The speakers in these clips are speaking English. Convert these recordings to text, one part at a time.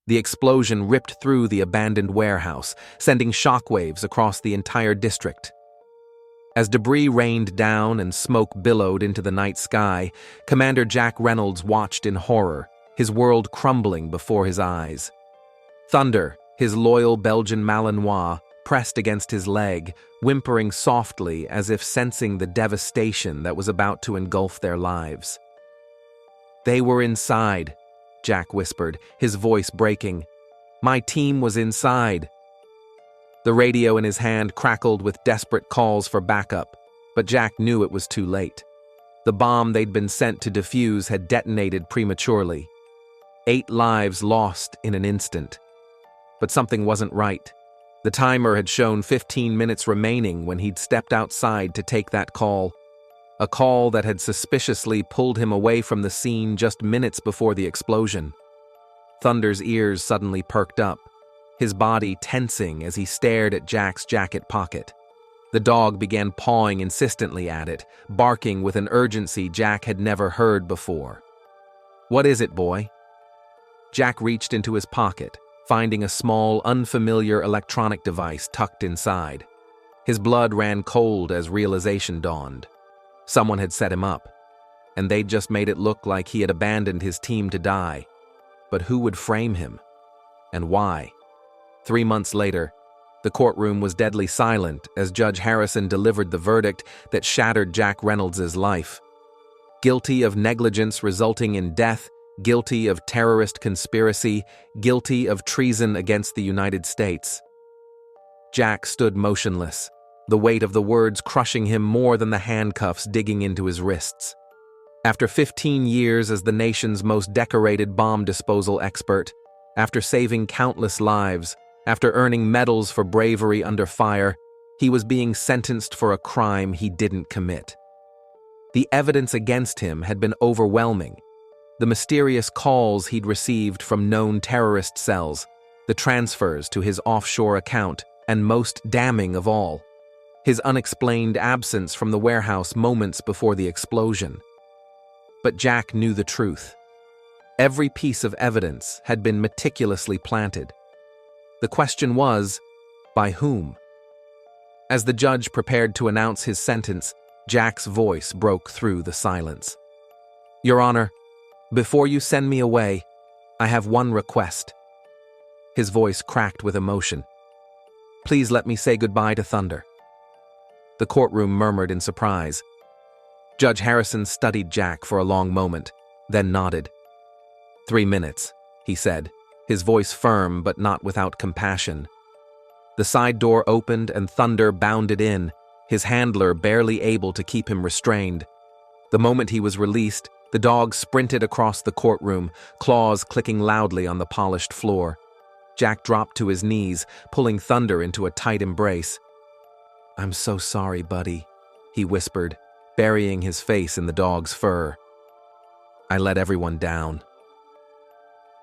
The explosion ripped through the abandoned warehouse, sending shockwaves across the entire district. As debris rained down and smoke billowed into the night sky, Commander Jack Reynolds watched in horror, his world crumbling before his eyes. Thunder, his loyal Belgian Malinois, pressed against his leg, whimpering softly as if sensing the devastation that was about to engulf their lives. "They were inside," Jack whispered, his voice breaking. "My team was inside." The radio in his hand crackled with desperate calls for backup, but Jack knew it was too late. The bomb they'd been sent to defuse had detonated prematurely. 8 lives lost in an instant. But something wasn't right. The timer had shown 15 minutes remaining when he'd stepped outside to take that call. A call that had suspiciously pulled him away from the scene just minutes before the explosion. Thunder's ears suddenly perked up, his body tensing as he stared at Jack's jacket pocket. The dog began pawing insistently at it, barking with an urgency Jack had never heard before. "What is it, boy?" Jack reached into his pocket, finding a small, unfamiliar electronic device tucked inside. His blood ran cold as realization dawned. Someone had set him up, and they'd just made it look like he had abandoned his team to die. But who would frame him? And why? 3 months later, the courtroom was deadly silent as Judge Harrison delivered the verdict that shattered Jack Reynolds' life. Guilty of negligence resulting in death, guilty of terrorist conspiracy, guilty of treason against the United States. Jack stood motionless, the weight of the words crushing him more than the handcuffs digging into his wrists. After 15 years as the nation's most decorated bomb disposal expert, after saving countless lives, after earning medals for bravery under fire, he was being sentenced for a crime he didn't commit. The evidence against him had been overwhelming. The mysterious calls he'd received from known terrorist cells, the transfers to his offshore account, and most damning of all, his unexplained absence from the warehouse moments before the explosion. But Jack knew the truth. Every piece of evidence had been meticulously planted. The question was, by whom? As the judge prepared to announce his sentence, Jack's voice broke through the silence. "Your Honor, before you send me away, I have one request." His voice cracked with emotion. "Please let me say goodbye to Thunder." The courtroom murmured in surprise. Judge Harrison studied Jack for a long moment, then nodded. 3 minutes, he said, his voice firm but not without compassion. The side door opened and Thunder bounded in, his handler barely able to keep him restrained. The moment he was released, the dog sprinted across the courtroom, claws clicking loudly on the polished floor. Jack dropped to his knees, pulling Thunder into a tight embrace. "I'm so sorry, buddy," he whispered, burying his face in the dog's fur. "I let everyone down."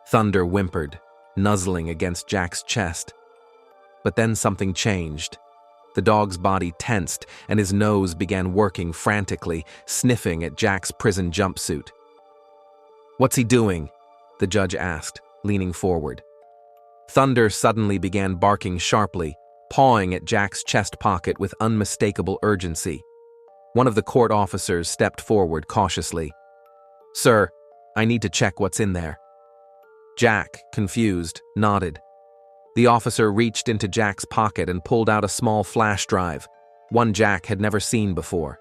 Thunder whimpered, nuzzling against Jack's chest. But then something changed. The dog's body tensed and his nose began working frantically, sniffing at Jack's prison jumpsuit. "What's he doing?" the judge asked, leaning forward. Thunder suddenly began barking sharply, pawing at Jack's chest pocket with unmistakable urgency. One of the court officers stepped forward cautiously. "Sir, I need to check what's in there." Jack, confused, nodded. The officer reached into Jack's pocket and pulled out a small flash drive, one Jack had never seen before.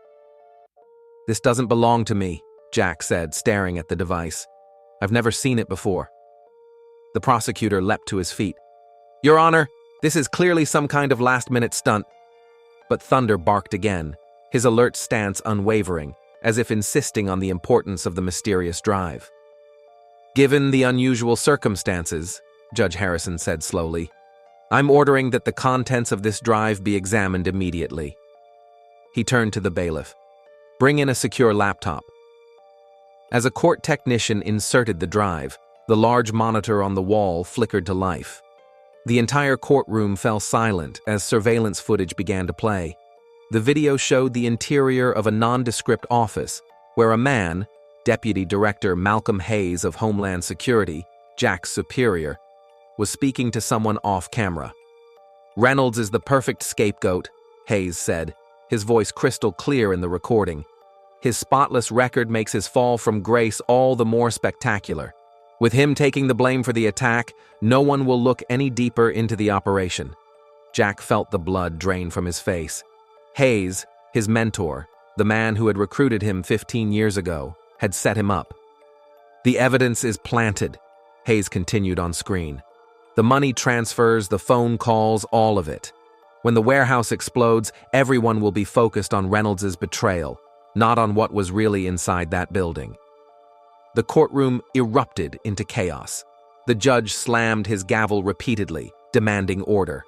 "This doesn't belong to me," Jack said, staring at the device. "I've never seen it before." The prosecutor leapt to his feet. "Your Honor, this is clearly some kind of last-minute stunt." But Thunder barked again, his alert stance unwavering, as if insisting on the importance of the mysterious drive. "Given the unusual circumstances," Judge Harrison said slowly, "I'm ordering that the contents of this drive be examined immediately." He turned to the bailiff. "Bring in a secure laptop." As a court technician inserted the drive, the large monitor on the wall flickered to life. The entire courtroom fell silent as surveillance footage began to play. The video showed the interior of a nondescript office, where a man, Deputy Director Malcolm Hayes of Homeland Security, Jack's superior, was speaking to someone off camera. "Reynolds is the perfect scapegoat," Hayes said, his voice crystal clear in the recording. "His spotless record makes his fall from grace all the more spectacular. With him taking the blame for the attack, no one will look any deeper into the operation." Jack felt the blood drain from his face. Hayes, his mentor, the man who had recruited him 15 years ago, had set him up. "The evidence is planted," Hayes continued on screen. "The money transfers, the phone calls, all of it. When the warehouse explodes, everyone will be focused on Reynolds' betrayal, not on what was really inside that building." The courtroom erupted into chaos. The judge slammed his gavel repeatedly, demanding order.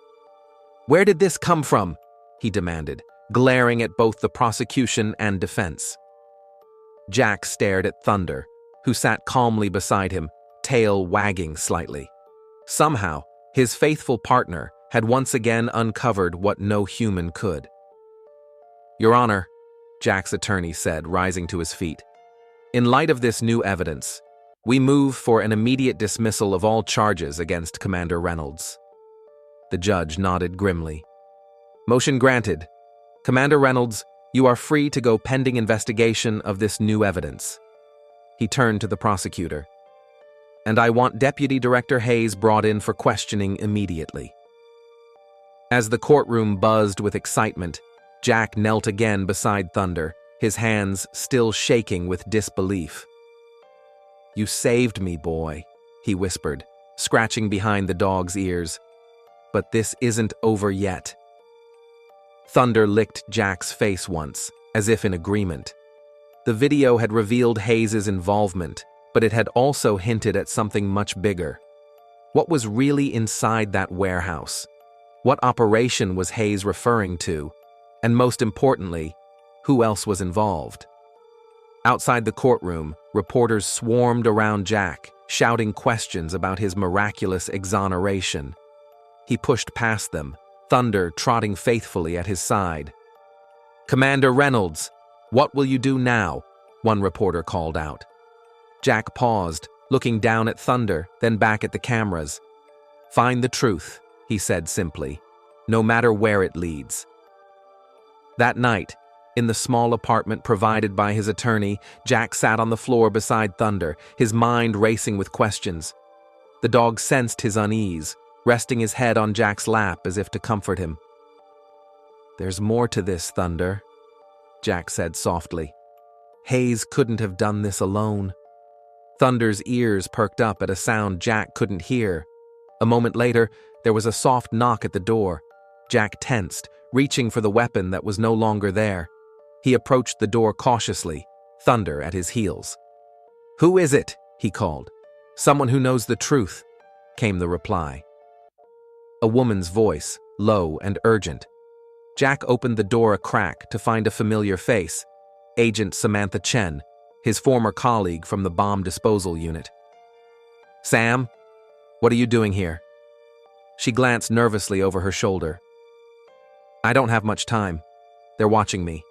"Where did this come from?" he demanded, glaring at both the prosecution and defense. Jack stared at Thunder, who sat calmly beside him, tail wagging slightly. Somehow, his faithful partner had once again uncovered what no human could. "Your Honor," Jack's attorney said, rising to his feet, "in light of this new evidence, we move for an immediate dismissal of all charges against Commander Reynolds." The judge nodded grimly. "Motion granted. Commander Reynolds, you are free to go pending investigation of this new evidence." He turned to the prosecutor. "And I want Deputy Director Hayes brought in for questioning immediately." As the courtroom buzzed with excitement, Jack knelt again beside Thunder, his hands still shaking with disbelief. "You saved me, boy," he whispered, scratching behind the dog's ears. "But this isn't over yet." Thunder licked Jack's face once, as if in agreement. The video had revealed Hayes' involvement, but it had also hinted at something much bigger. What was really inside that warehouse? What operation was Hayes referring to? And most importantly, who else was involved? Outside the courtroom, reporters swarmed around Jack, shouting questions about his miraculous exoneration. He pushed past them, Thunder trotting faithfully at his side. "Commander Reynolds, what will you do now?" one reporter called out. Jack paused, looking down at Thunder, then back at the cameras. "Find the truth," he said simply, "no matter where it leads." That night, in the small apartment provided by his attorney, Jack sat on the floor beside Thunder, his mind racing with questions. The dog sensed his unease, resting his head on Jack's lap as if to comfort him. "There's more to this, Thunder," Jack said softly. "Hayes couldn't have done this alone." Thunder's ears perked up at a sound Jack couldn't hear. A moment later, there was a soft knock at the door. Jack tensed, reaching for the weapon that was no longer there. He approached the door cautiously, Thunder at his heels. "Who is it?" he called. "Someone who knows the truth," came the reply. A woman's voice, low and urgent. Jack opened the door a crack to find a familiar face, Agent Samantha Chen, his former colleague from the bomb disposal unit. "Sam, what are you doing here?" She glanced nervously over her shoulder. "I don't have much time. They're watching me.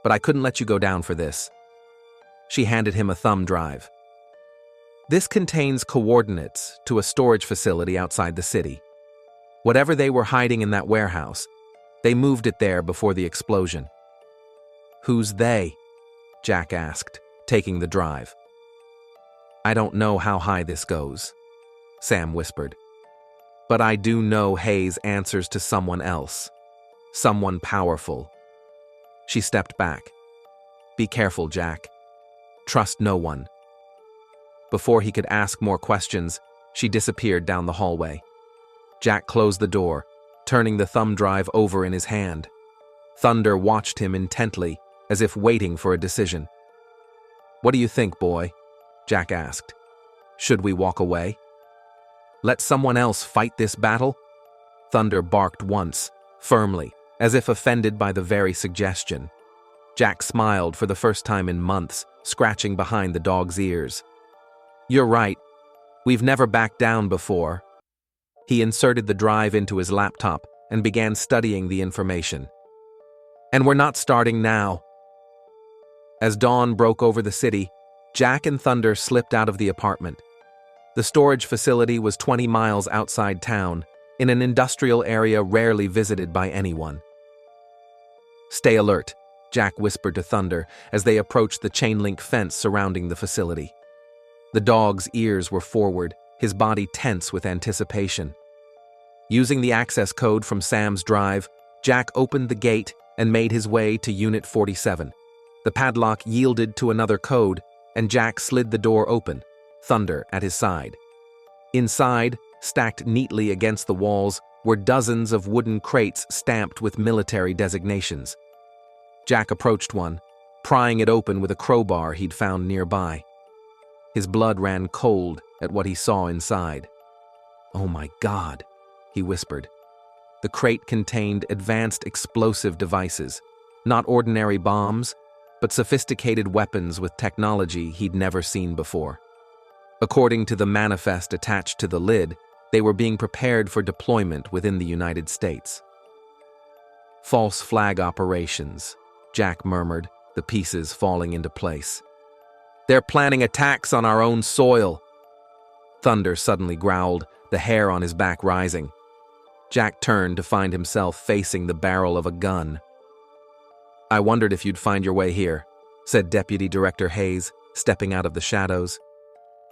But I couldn't let you go down for this." She handed him a thumb drive. "This contains coordinates to a storage facility outside the city. Whatever they were hiding in that warehouse, they moved it there before the explosion." "Who's they?" Jack asked, taking the drive. "I don't know how high this goes," Sam whispered. "But I do know Hayes answers to someone else. Someone powerful." She stepped back. "Be careful, Jack. Trust no one." Before he could ask more questions, she disappeared down the hallway. Jack closed the door, turning the thumb drive over in his hand. Thunder watched him intently, as if waiting for a decision. "What do you think, boy?" Jack asked. "Should we walk away? Let someone else fight this battle?" Thunder barked once, firmly, as if offended by the very suggestion. Jack smiled for the first time in months, scratching behind the dog's ears. "You're right. We've never backed down before." He inserted the drive into his laptop and began studying the information. "And we're not starting now." As dawn broke over the city, Jack and Thunder slipped out of the apartment. The storage facility was 20 miles outside town, in an industrial area rarely visited by anyone. "Stay alert," Jack whispered to Thunder as they approached the chain-link fence surrounding the facility. The dog's ears were forward, his body tense with anticipation. Using the access code from Sam's drive, Jack opened the gate and made his way to Unit 47. The padlock yielded to another code, and Jack slid the door open, Thunder at his side. Inside, stacked neatly against the walls, were dozens of wooden crates stamped with military designations. Jack approached one, prying it open with a crowbar he'd found nearby. His blood ran cold at what he saw inside. "Oh my God," he whispered. The crate contained advanced explosive devices, not ordinary bombs, but sophisticated weapons with technology he'd never seen before. According to the manifest attached to the lid, they were being prepared for deployment within the United States. "False flag operations," Jack murmured, the pieces falling into place. "They're planning attacks on our own soil." Thunder suddenly growled, the hair on his back rising. Jack turned to find himself facing the barrel of a gun. "I wondered if you'd find your way here," said Deputy Director Hayes, stepping out of the shadows.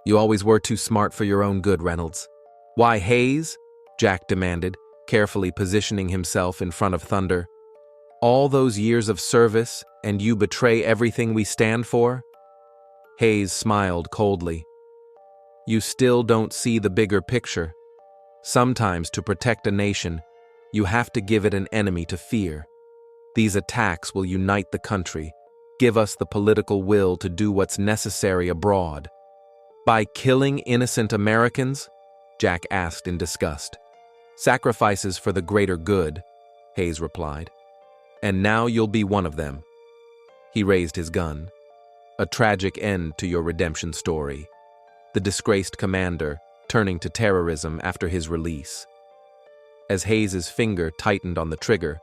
"You always were too smart for your own good, Reynolds." "Why, Hayes?" Jack demanded, carefully positioning himself in front of Thunder. "All those years of service, and you betray everything we stand for?" Hayes smiled coldly. "You still don't see the bigger picture. Sometimes, to protect a nation, you have to give it an enemy to fear. These attacks will unite the country, give us the political will to do what's necessary abroad." "By killing innocent Americans?" Jack asked in disgust. "Sacrifices for the greater good," Hayes replied. "And now you'll be one of them." He raised his gun. "A tragic end to your redemption story." The disgraced commander, turning to terrorism after his release. As Hayes's finger tightened on the trigger,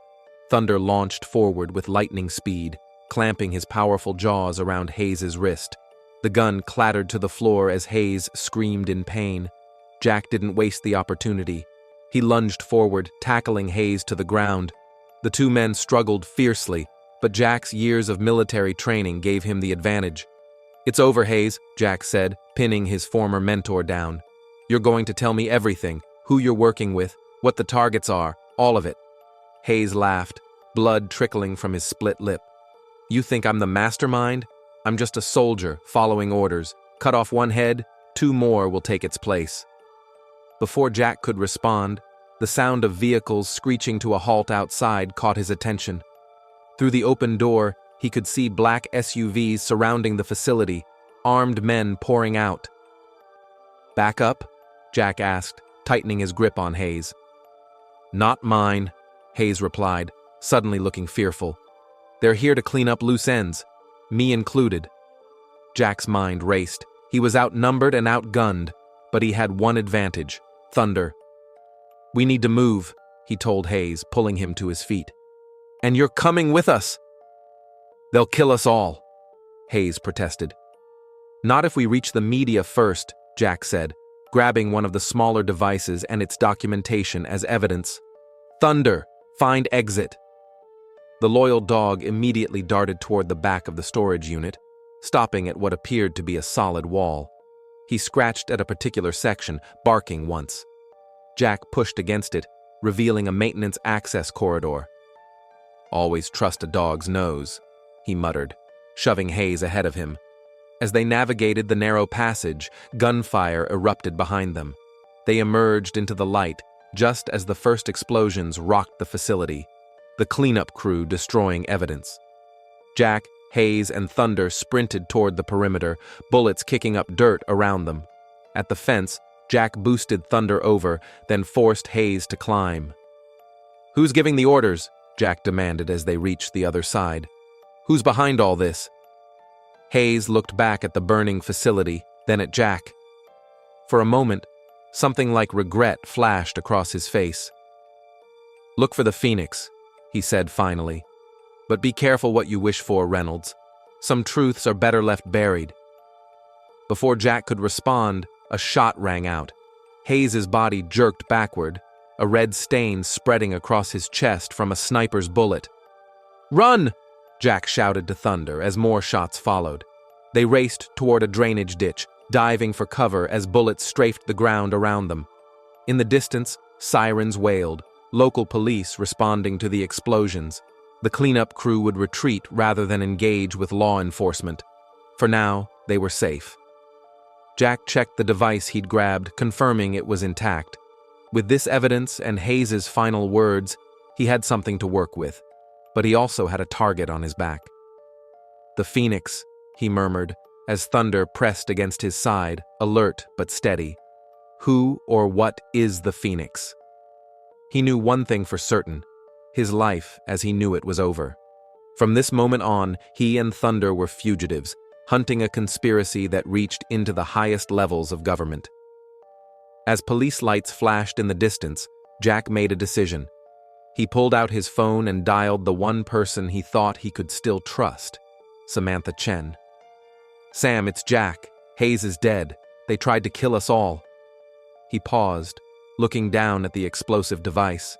Thunder launched forward with lightning speed, clamping his powerful jaws around Hayes's wrist. The gun clattered to the floor as Hayes screamed in pain. Jack didn't waste the opportunity. He lunged forward, tackling Hayes to the ground. The two men struggled fiercely, but Jack's years of military training gave him the advantage. "It's over, Hayes," Jack said, pinning his former mentor down. "You're going to tell me everything, who you're working with, what the targets are, all of it." Hayes laughed, blood trickling from his split lip. "You think I'm the mastermind? I'm just a soldier, following orders. Cut off one head, two more will take its place." Before Jack could respond, the sound of vehicles screeching to a halt outside caught his attention. Through the open door, he could see black SUVs surrounding the facility, armed men pouring out. "Back up?" Jack asked, tightening his grip on Hayes. "Not mine," Hayes replied, suddenly looking fearful. "They're here to clean up loose ends, me included." Jack's mind raced. He was outnumbered and outgunned, but he had one advantage: Thunder. "We need to move," he told Hayes, pulling him to his feet. "And you're coming with us!" "They'll kill us all," Hayes protested. "Not if we reach the media first," Jack said, grabbing one of the smaller devices and its documentation as evidence. "Thunder, find exit." The loyal dog immediately darted toward the back of the storage unit, stopping at what appeared to be a solid wall. He scratched at a particular section, barking once. Jack pushed against it, revealing a maintenance access corridor. "Always trust a dog's nose," he muttered, shoving Hayes ahead of him. As they navigated the narrow passage, gunfire erupted behind them. They emerged into the light, just as the first explosions rocked the facility, the cleanup crew destroying evidence. Jack, Hayes, and Thunder sprinted toward the perimeter, bullets kicking up dirt around them. At the fence, Jack boosted Thunder over, then forced Hayes to climb. "Who's giving the orders?" Jack demanded as they reached the other side. "Who's behind all this?" Hayes looked back at the burning facility, then at Jack. For a moment, something like regret flashed across his face. "Look for the Phoenix," he said finally. "But be careful what you wish for, Reynolds. Some truths are better left buried." Before Jack could respond, a shot rang out. Hayes's body jerked backward, a red stain spreading across his chest from a sniper's bullet. "Run!" Jack shouted to Thunder as more shots followed. They raced toward a drainage ditch, diving for cover as bullets strafed the ground around them. In the distance, sirens wailed, local police responding to the explosions. The cleanup crew would retreat rather than engage with law enforcement. For now, they were safe. Jack checked the device he'd grabbed, confirming it was intact. With this evidence and Hayes's final words, he had something to work with, but he also had a target on his back. "The Phoenix," he murmured, as Thunder pressed against his side, alert but steady. Who or what is the Phoenix? He knew one thing for certain. His life, as he knew it, was over. From this moment on, he and Thunder were fugitives, hunting a conspiracy that reached into the highest levels of government. As police lights flashed in the distance, Jack made a decision. He pulled out his phone and dialed the one person he thought he could still trust, Samantha Chen. "Sam, it's Jack. Hayes is dead. They tried to kill us all." He paused, looking down at the explosive device.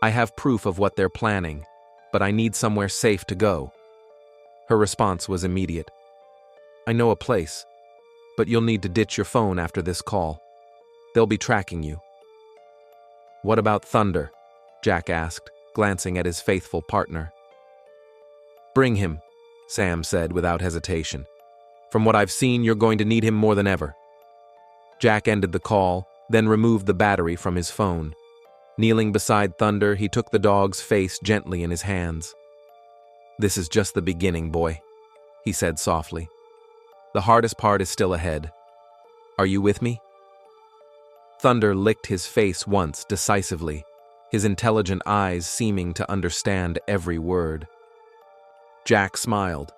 "I have proof of what they're planning, but I need somewhere safe to go." Her response was immediate. "I know a place, but you'll need to ditch your phone after this call. They'll be tracking you." "What about Thunder?" Jack asked, glancing at his faithful partner. "Bring him," Sam said without hesitation. "From what I've seen, you're going to need him more than ever." Jack ended the call, then removed the battery from his phone. Kneeling beside Thunder, he took the dog's face gently in his hands. "This is just the beginning, boy," he said softly. "The hardest part is still ahead. Are you with me?" Thunder licked his face once decisively, his intelligent eyes seeming to understand every word. Jack smiled,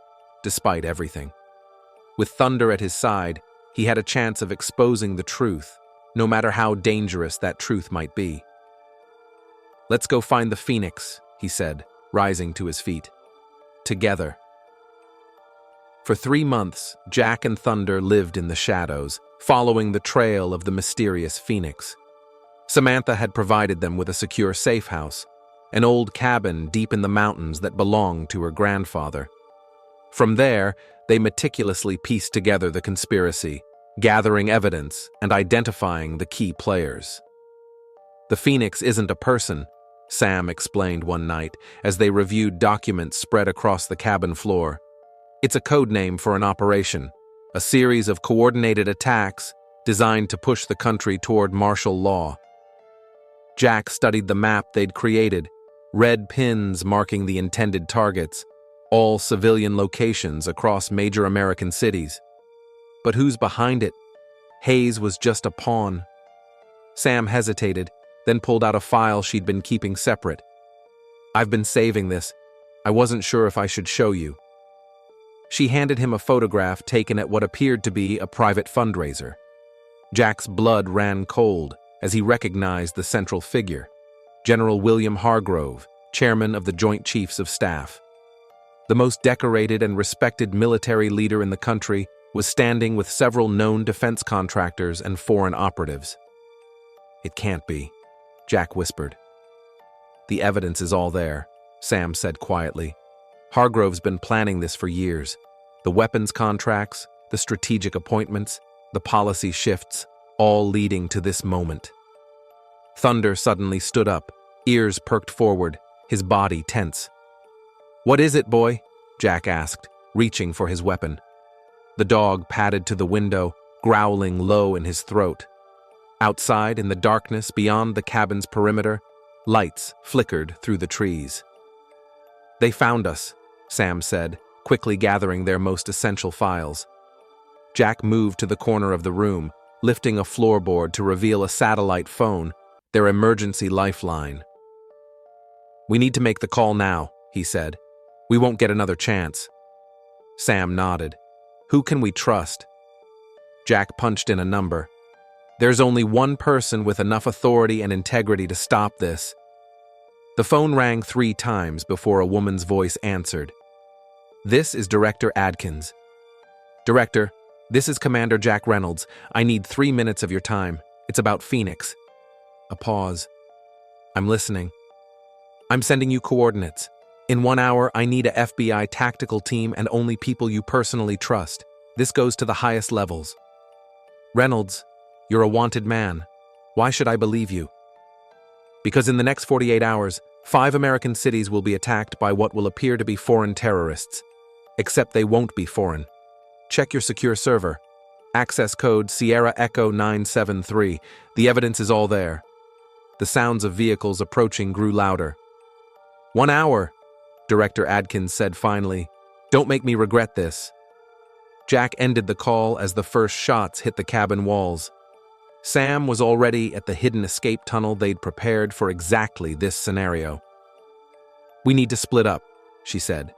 despite everything. With Thunder at his side, he had a chance of exposing the truth, no matter how dangerous that truth might be. "Let's go find the Phoenix," he said, rising to his feet. "Together." For 3 months, Jack and Thunder lived in the shadows, following the trail of the mysterious Phoenix. Samantha had provided them with a secure safe house, an old cabin deep in the mountains that belonged to her grandfather. From there, they meticulously pieced together the conspiracy, gathering evidence and identifying the key players. "The Phoenix isn't a person," Sam explained one night as they reviewed documents spread across the cabin floor. "It's a code name for an operation, a series of coordinated attacks designed to push the country toward martial law." Jack studied the map they'd created, red pins marking the intended targets, all civilian locations across major American cities. But who's behind it? Hayes was just a pawn. Sam hesitated, then pulled out a file she'd been keeping separate. "I've been saving this. I wasn't sure if I should show you." She handed him a photograph taken at what appeared to be a private fundraiser. Jack's blood ran cold as he recognized the central figure, General William Hargrove, chairman of the Joint Chiefs of Staff. The most decorated and respected military leader in the country was standing with several known defense contractors and foreign operatives. "It can't be," Jack whispered. "The evidence is all there," Sam said quietly. "Hargrove's been planning this for years. The weapons contracts, the strategic appointments, the policy shifts, all leading to this moment." Thunder suddenly stood up, ears perked forward, his body tense. "What is it, boy?" Jack asked, reaching for his weapon. The dog padded to the window, growling low in his throat. Outside, in the darkness beyond the cabin's perimeter, lights flickered through the trees. "They found us," Sam said, quickly gathering their most essential files. Jack moved to the corner of the room, lifting a floorboard to reveal a satellite phone, their emergency lifeline. "We need to make the call now," he said. "We won't get another chance." Sam nodded. "Who can we trust?" Jack punched in a number. "There's only one person with enough authority and integrity to stop this." The phone rang 3 times before a woman's voice answered. "This is Director Adkins." "Director, This is Commander Jack Reynolds. I need 3 minutes of your time. It's about Phoenix. A pause. I'm listening. I'm sending you coordinates. In 1 hour, I need a FBI tactical team and only people you personally trust. This goes to the highest levels. Reynolds, you're a wanted man. Why should I believe you? Because in the next 48 hours, 5 American cities will be attacked by what will appear to be foreign terrorists. Except they won't be foreign. Check your secure server. Access code Sierra Echo 973. The evidence is all there. The sounds of vehicles approaching grew louder. 1 hour, Director Adkins said finally. Don't make me regret this. Jack ended the call as the first shots hit the cabin walls. Sam was already at the hidden escape tunnel they'd prepared for exactly this scenario. We need to split up, she said.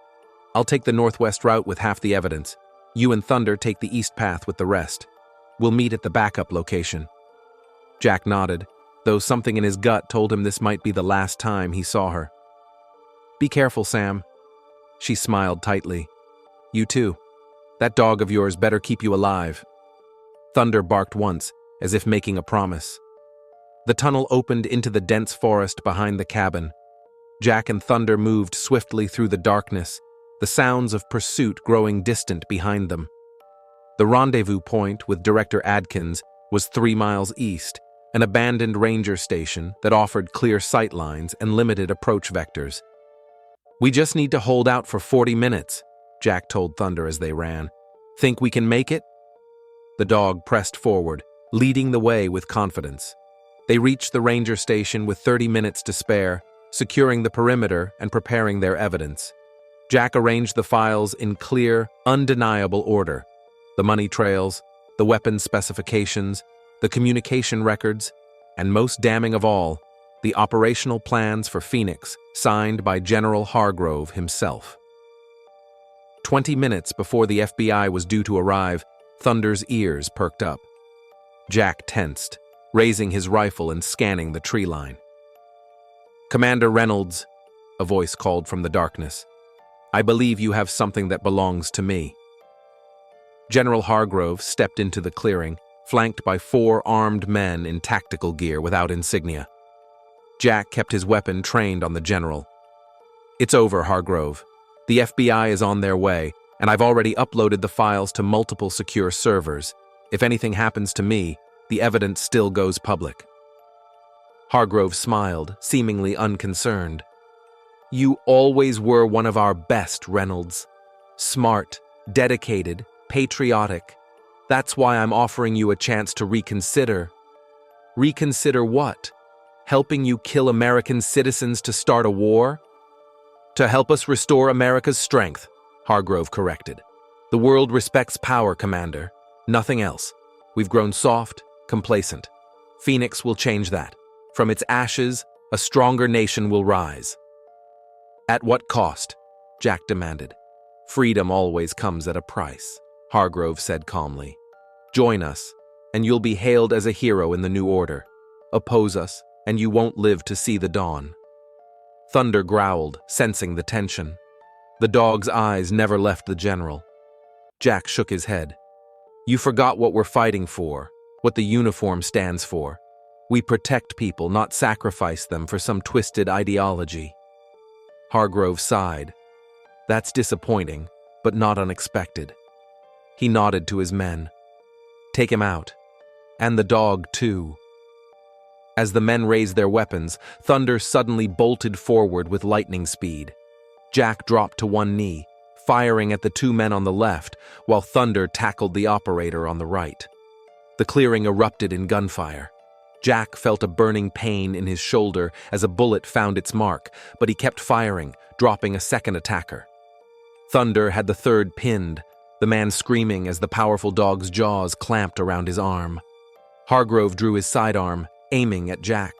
I'll take the northwest route with half the evidence. You and Thunder take the east path with the rest. We'll meet at the backup location. Jack nodded, though something in his gut told him this might be the last time he saw her. Be careful, Sam. She smiled tightly. You too. That dog of yours better keep you alive. Thunder barked once, as if making a promise. The tunnel opened into the dense forest behind the cabin. Jack and Thunder moved swiftly through the darkness, the sounds of pursuit growing distant behind them. The rendezvous point with Director Adkins was 3 miles east, an abandoned ranger station that offered clear sightlines and limited approach vectors. We just need to hold out for 40 minutes, Jack told Thunder as they ran. Think we can make it? The dog pressed forward, leading the way with confidence. They reached the ranger station with 30 minutes to spare, securing the perimeter and preparing their evidence. Jack arranged the files in clear, undeniable order. The money trails, the weapons specifications, the communication records, and most damning of all, the operational plans for Phoenix, signed by General Hargrove himself. 20 minutes before the FBI was due to arrive, Thunder's ears perked up. Jack tensed, raising his rifle and scanning the tree line. Commander Reynolds, a voice called from the darkness. I believe you have something that belongs to me. General Hargrove stepped into the clearing, flanked by 4 armed men in tactical gear without insignia. Jack kept his weapon trained on the general. It's over, Hargrove. The FBI is on their way, and I've already uploaded the files to multiple secure servers. If anything happens to me, the evidence still goes public. Hargrove smiled, seemingly unconcerned. You always were one of our best, Reynolds. Smart, dedicated, patriotic. That's why I'm offering you a chance to reconsider. Reconsider what? Helping you kill American citizens to start a war? To help us restore America's strength, Hargrove corrected. The world respects power, Commander. Nothing else. We've grown soft, complacent. Phoenix will change that. From its ashes, a stronger nation will rise. At what cost? Jack demanded. Freedom always comes at a price, Hargrove said calmly. Join us, and you'll be hailed as a hero in the new order. Oppose us, and you won't live to see the dawn. Thunder growled, sensing the tension. The dog's eyes never left the general. Jack shook his head. You forgot what we're fighting for, what the uniform stands for. We protect people, not sacrifice them for some twisted ideology. Hargrove sighed. That's disappointing, but not unexpected. He nodded to his men. Take him out. And the dog, too. As the men raised their weapons, Thunder suddenly bolted forward with lightning speed. Jack dropped to one knee, firing at the 2 men on the left, while Thunder tackled the operator on the right. The clearing erupted in gunfire. Jack felt a burning pain in his shoulder as a bullet found its mark, but he kept firing, dropping a second attacker. Thunder had the third pinned, the man screaming as the powerful dog's jaws clamped around his arm. Hargrove drew his sidearm, aiming at Jack.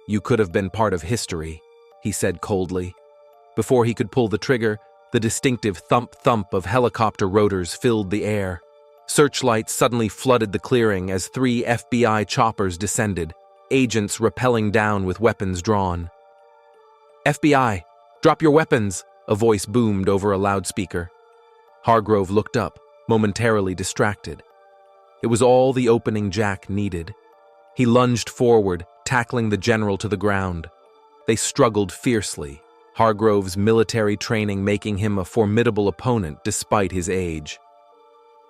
You could have been part of history, he said coldly. Before he could pull the trigger, the distinctive thump-thump of helicopter rotors filled the air. Searchlights suddenly flooded the clearing as 3 FBI choppers descended, agents rappelling down with weapons drawn. FBI, drop your weapons, a voice boomed over a loudspeaker. Hargrove looked up, momentarily distracted. It was all the opening Jack needed. He lunged forward, tackling the general to the ground. They struggled fiercely, Hargrove's military training making him a formidable opponent despite his age.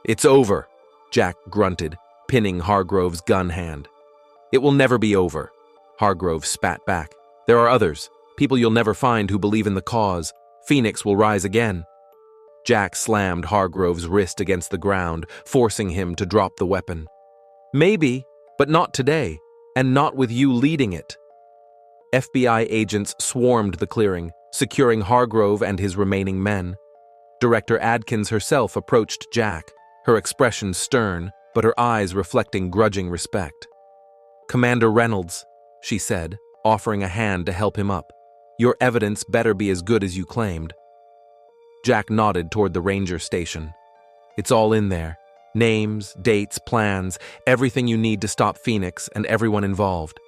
"It's over," Jack grunted, pinning Hargrove's gun hand. "It will never be over," Hargrove spat back. "There are others, people you'll never find who believe in the cause. Phoenix will rise again." Jack slammed Hargrove's wrist against the ground, forcing him to drop the weapon. "Maybe, but not today, and not with you leading it." FBI agents swarmed the clearing, securing Hargrove and his remaining men. Director Adkins herself approached Jack, her expression stern, but her eyes reflecting grudging respect. "Commander Reynolds," she said, offering a hand to help him up. "Your evidence better be as good as you claimed." Jack nodded toward the ranger station. "It's all in there. Names, dates, plans, everything you need to stop Phoenix and everyone involved."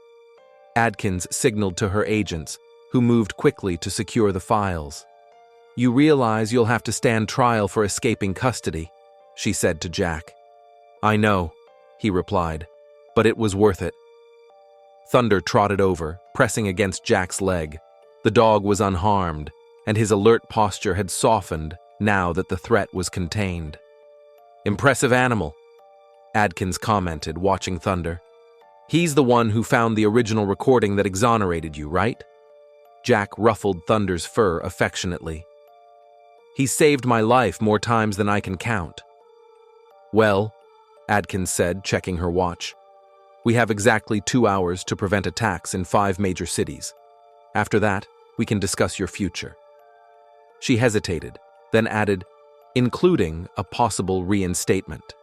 Adkins signaled to her agents, who moved quickly to secure the files. "You realize you'll have to stand trial for escaping custody," she said to Jack. "I know," he replied, "but it was worth it." Thunder trotted over, pressing against Jack's leg. The dog was unharmed, and his alert posture had softened now that the threat was contained. "Impressive animal," Adkins commented, watching Thunder. "He's the one who found the original recording that exonerated you, right?" Jack ruffled Thunder's fur affectionately. "He's saved my life more times than I can count." "Well," Adkins said, checking her watch, "we have exactly 2 hours to prevent attacks in 5 major cities. After that, we can discuss your future." She hesitated, then added, "including a possible reinstatement."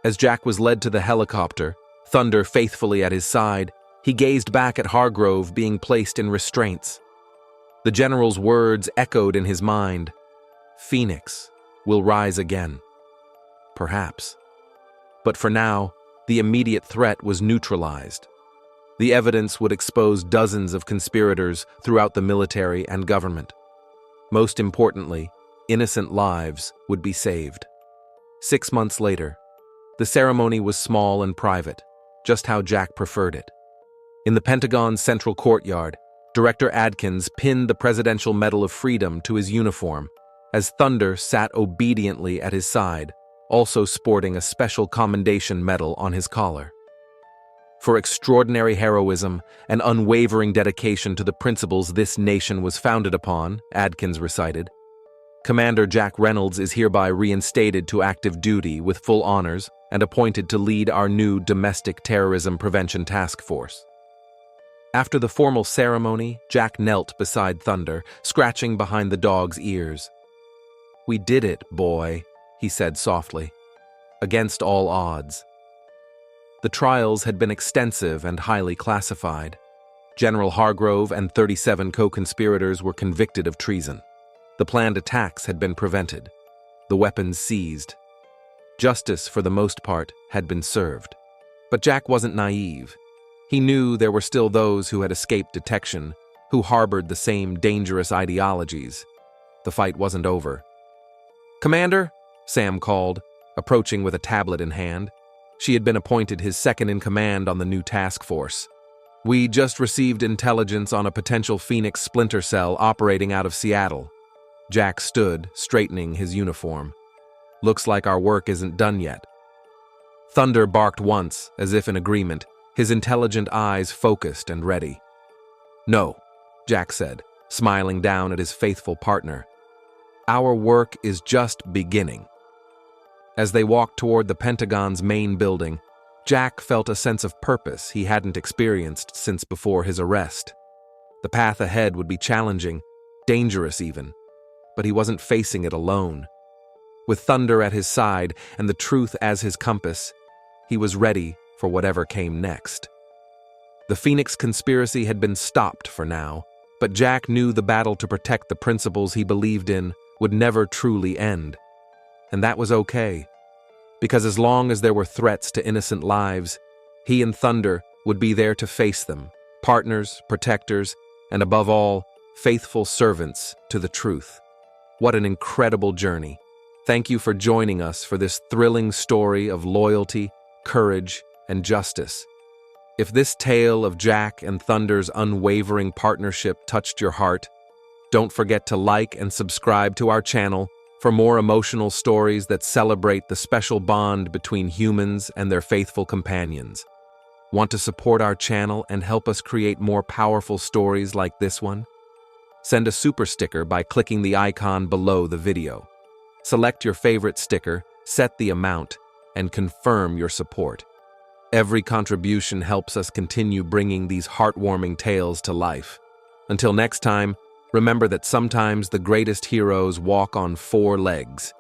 As Jack was led to the helicopter, Thunder faithfully at his side, he gazed back at Hargrove being placed in restraints. The general's words echoed in his mind. Phoenix will rise again. Perhaps. But for now, the immediate threat was neutralized. The evidence would expose dozens of conspirators throughout the military and government. Most importantly, innocent lives would be saved. 6 months later, the ceremony was small and private, just how Jack preferred it. In the Pentagon's central courtyard, Director Adkins pinned the Presidential Medal of Freedom to his uniform, as Thunder sat obediently at his side, also sporting a special commendation medal on his collar. "For extraordinary heroism and unwavering dedication to the principles this nation was founded upon," Adkins recited, "Commander Jack Reynolds is hereby reinstated to active duty with full honors and appointed to lead our new Domestic Terrorism Prevention Task Force." After the formal ceremony, Jack knelt beside Thunder, scratching behind the dog's ears. "We did it, boy," he said softly. "Against all odds." The trials had been extensive and highly classified. General Hargrove and 37 co-conspirators were convicted of treason. The planned attacks had been prevented. The weapons seized. Justice, for the most part, had been served. But Jack wasn't naive. He knew there were still those who had escaped detection, who harbored the same dangerous ideologies. The fight wasn't over. "Commander," Sam called, approaching with a tablet in hand. She had been appointed his second-in-command on the new task force. "We just received intelligence on a potential Phoenix splinter cell operating out of Seattle." Jack stood, straightening his uniform. "Looks like our work isn't done yet." Thunder barked once, as if in agreement, his intelligent eyes focused and ready. "No," Jack said, smiling down at his faithful partner. "Our work is just beginning." As they walked toward the Pentagon's main building, Jack felt a sense of purpose he hadn't experienced since before his arrest. The path ahead would be challenging, dangerous even, but he wasn't facing it alone. With Thunder at his side and the truth as his compass, he was ready for whatever came next. The Phoenix conspiracy had been stopped for now, but Jack knew the battle to protect the principles he believed in would never truly end. And that was okay, because as long as there were threats to innocent lives, he and Thunder would be there to face them, partners, protectors, and above all, faithful servants to the truth. What an incredible journey. Thank you for joining us for this thrilling story of loyalty, courage, and justice. If this tale of Jack and Thunder's unwavering partnership touched your heart, don't forget to like and subscribe to our channel for more emotional stories that celebrate the special bond between humans and their faithful companions. Want to support our channel and help us create more powerful stories like this one? Send a super sticker by clicking the icon below the video. Select your favorite sticker, set the amount, and confirm your support. Every contribution helps us continue bringing these heartwarming tales to life. Until next time, remember that sometimes the greatest heroes walk on 4 legs.